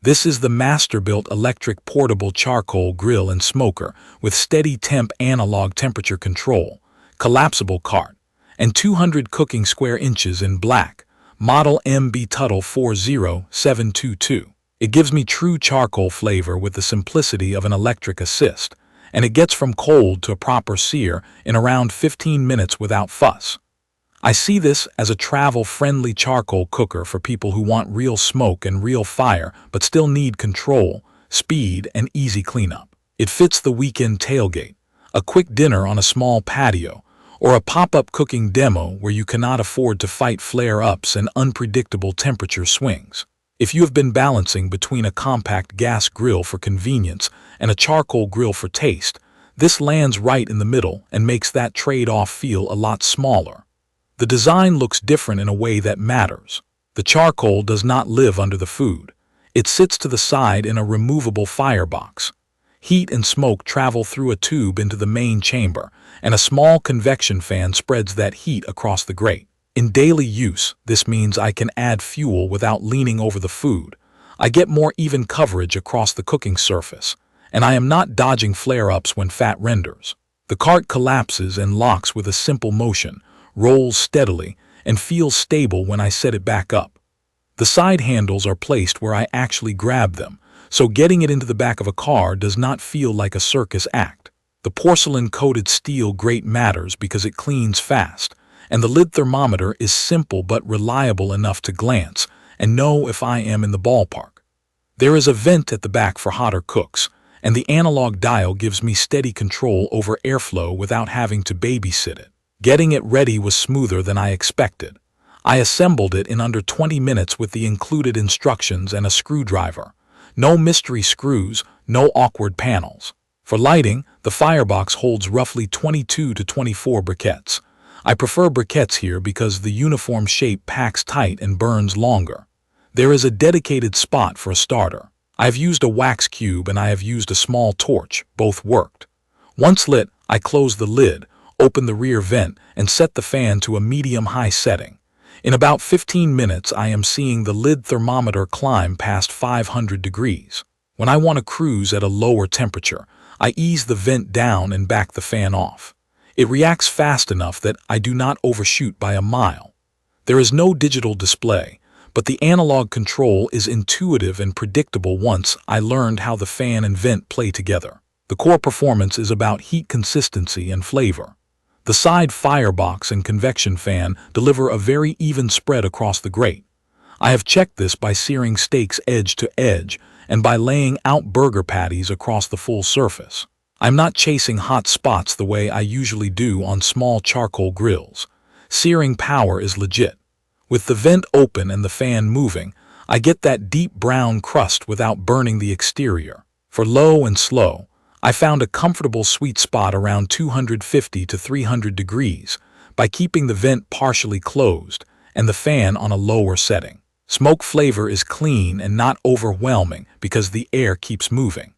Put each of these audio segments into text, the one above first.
This is the Masterbuilt electric portable charcoal grill and smoker with SteadyTemp Analog Temperature Control, collapsible cart, and 200 cooking square inches in black, model MB Tuttle 40722. It gives me true charcoal flavor with the simplicity of an electric assist, and it gets from cold to a proper sear in around 15 minutes without fuss. I see this as a travel-friendly charcoal cooker for people who want real smoke and real fire but still need control, speed, and easy cleanup. It fits the weekend tailgate, a quick dinner on a small patio, or a pop-up cooking demo where you cannot afford to fight flare-ups and unpredictable temperature swings. If you have been balancing between a compact gas grill for convenience and a charcoal grill for taste, this lands right in the middle and makes that trade-off feel a lot smaller. The design looks different in a way that matters. The charcoal does not live under the food. It sits to the side in a removable firebox. Heat and smoke travel through a tube into the main chamber, and a small convection fan spreads that heat across the grate. In daily use, this means I can add fuel without leaning over the food. I get more even coverage across the cooking surface, and I am not dodging flare-ups when fat renders. The cart collapses and locks with a simple motion, rolls steadily, and feels stable when I set it back up. The side handles are placed where I actually grab them, so getting it into the back of a car does not feel like a circus act. The porcelain-coated steel grate matters because it cleans fast, and the lid thermometer is simple but reliable enough to glance and know if I am in the ballpark. There is a vent at the back for hotter cooks, and the analog dial gives me steady control over airflow without having to babysit it. Getting it ready was smoother than I expected. I assembled it in under 20 minutes with the included instructions and a screwdriver. No mystery screws, no awkward panels. For lighting, the firebox holds roughly 22 to 24 briquettes. I prefer briquettes here because the uniform shape packs tight and burns longer. There is a dedicated spot for a starter. I have used a wax cube and I have used a small torch. Both worked. Once lit, I close the lid, open the rear vent, and set the fan to a medium-high setting. In about 15 minutes, I am seeing the lid thermometer climb past 500 degrees. When I want to cruise at a lower temperature, I ease the vent down and back the fan off. It reacts fast enough that I do not overshoot by a mile. There is no digital display, but the analog control is intuitive and predictable once I learned how the fan and vent play together. The core performance is about heat consistency and flavor. The side firebox and convection fan deliver a very even spread across the grate. I have checked this by searing steaks edge to edge and by laying out burger patties across the full surface. I'm not chasing hot spots the way I usually do on small charcoal grills. Searing power is legit. With the vent open and the fan moving, I get that deep brown crust without burning the exterior. For low and slow, I found a comfortable sweet spot around 250 to 300 degrees by keeping the vent partially closed and the fan on a lower setting. Smoke flavor is clean and not overwhelming because the air keeps moving.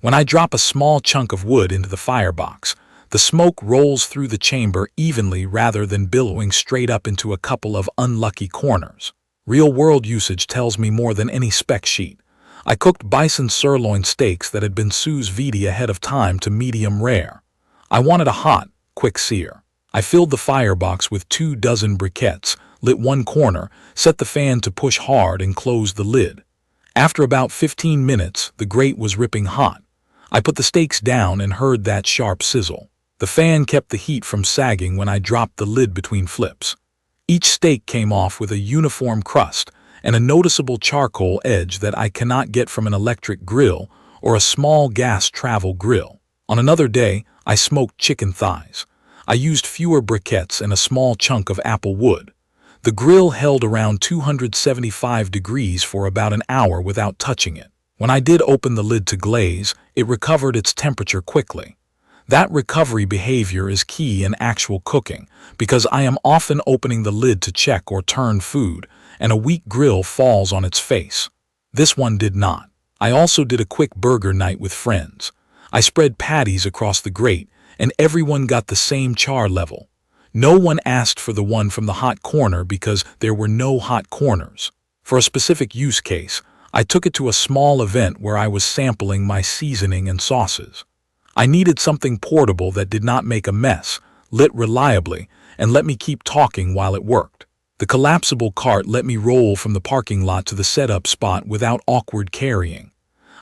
When I drop a small chunk of wood into the firebox, the smoke rolls through the chamber evenly rather than billowing straight up into a couple of unlucky corners. Real-world usage tells me more than any spec sheet. I cooked bison sirloin steaks that had been sous vide ahead of time to medium rare. I wanted a hot, quick sear. I filled the firebox with 24 briquettes, lit one corner, set the fan to push hard and closed the lid. After about 15 minutes, the grate was ripping hot. I put the steaks down and heard that sharp sizzle. The fan kept the heat from sagging when I dropped the lid between flips. Each steak came off with a uniform crust and a noticeable charcoal edge that I cannot get from an electric grill or a small gas travel grill. On another day, I smoked chicken thighs. I used fewer briquettes and a small chunk of apple wood. The grill held around 275 degrees for about an hour without touching it. When I did open the lid to glaze, it recovered its temperature quickly. That recovery behavior is key in actual cooking because I am often opening the lid to check or turn food, and a weak grill falls on its face. This one did not. I also did a quick burger night with friends. I spread patties across the grate, and everyone got the same char level. No one asked for the one from the hot corner because there were no hot corners. For a specific use case, I took it to a small event where I was sampling my seasoning and sauces. I needed something portable that did not make a mess, lit reliably, and let me keep talking while it worked. The collapsible cart let me roll from the parking lot to the setup spot without awkward carrying.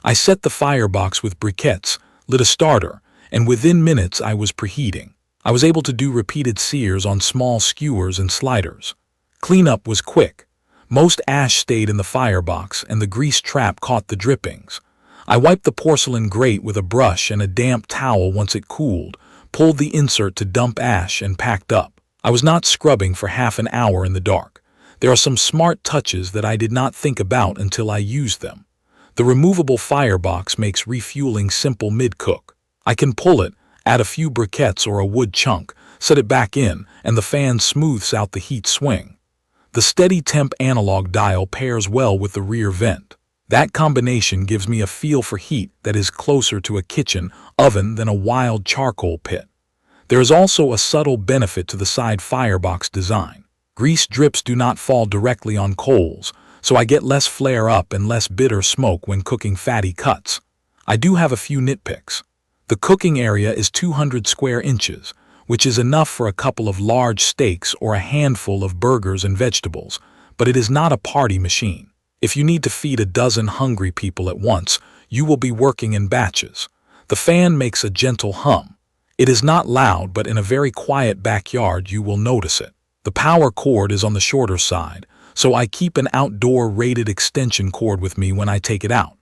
I set the firebox with briquettes, lit a starter, and within minutes I was preheating. I was able to do repeated sears on small skewers and sliders. Cleanup was quick. Most ash stayed in the firebox and the grease trap caught the drippings. I wiped the porcelain grate with a brush and a damp towel once it cooled, pulled the insert to dump ash, and packed up. I was not scrubbing for half an hour in the dark. There are some smart touches that I did not think about until I used them. The removable firebox makes refueling simple mid-cook. I can pull it, add a few briquettes or a wood chunk, set it back in, and the fan smooths out the heat swing. The SteadyTemp analog dial pairs well with the rear vent. That combination gives me a feel for heat that is closer to a kitchen oven than a wild charcoal pit. There is also a subtle benefit to the side firebox design. Grease drips do not fall directly on coals, so I get less flare-up and less bitter smoke when cooking fatty cuts. I do have a few nitpicks. The cooking area is 200 square inches, which is enough for a couple of large steaks or a handful of burgers and vegetables, but it is not a party machine. If you need to feed a dozen hungry people at once, you will be working in batches. The fan makes a gentle hum. It is not loud, but in a very quiet backyard you will notice it. The power cord is on the shorter side, so I keep an outdoor rated extension cord with me when I take it out.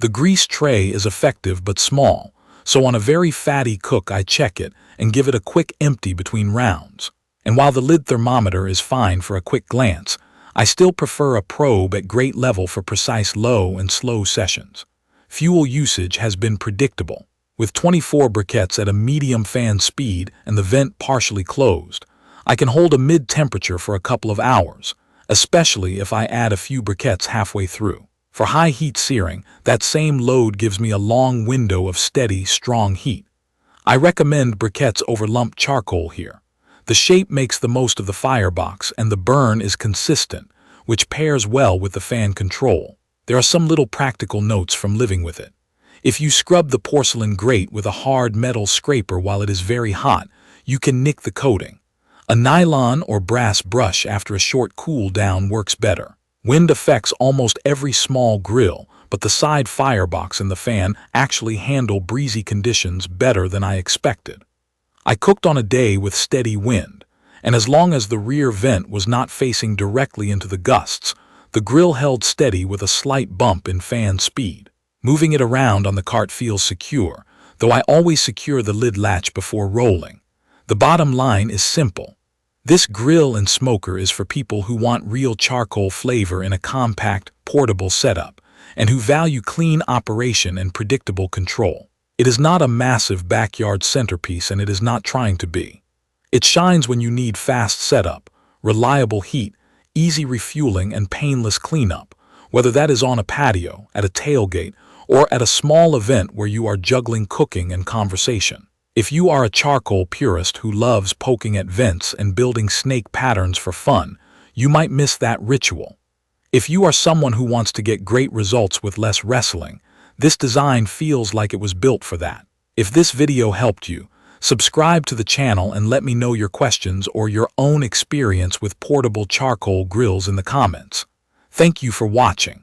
The grease tray is effective but small, so on a very fatty cook I check it and give it a quick empty between rounds. And while the lid thermometer is fine for a quick glance, I still prefer a probe at great level for precise low and slow sessions. Fuel usage has been predictable. With 24 briquettes at a medium fan speed and the vent partially closed, I can hold a mid-temperature for a couple of hours, especially if I add a few briquettes halfway through. For high heat searing, that same load gives me a long window of steady, strong heat. I recommend briquettes over lump charcoal here. The shape makes the most of the firebox and the burn is consistent, which pairs well with the fan control. There are some little practical notes from living with it. If you scrub the porcelain grate with a hard metal scraper while it is very hot, you can nick the coating. A nylon or brass brush after a short cool down works better. Wind affects almost every small grill, but the side firebox and the fan actually handle breezy conditions better than I expected. I cooked on a day with steady wind, and as long as the rear vent was not facing directly into the gusts, the grill held steady with a slight bump in fan speed. Moving it around on the cart feels secure, though I always secure the lid latch before rolling. The bottom line is simple. This grill and smoker is for people who want real charcoal flavor in a compact, portable setup, and who value clean operation and predictable control. It is not a massive backyard centerpiece, and it is not trying to be. It shines when you need fast setup, reliable heat, easy refueling, and painless cleanup, whether that is on a patio, at a tailgate, or at a small event where you are juggling cooking and conversation. If you are a charcoal purist who loves poking at vents and building snake patterns for fun, you might miss that ritual. If you are someone who wants to get great results with less wrestling, this design feels like it was built for that. If this video helped you, subscribe to the channel and let me know your questions or your own experience with portable charcoal grills in the comments. Thank you for watching.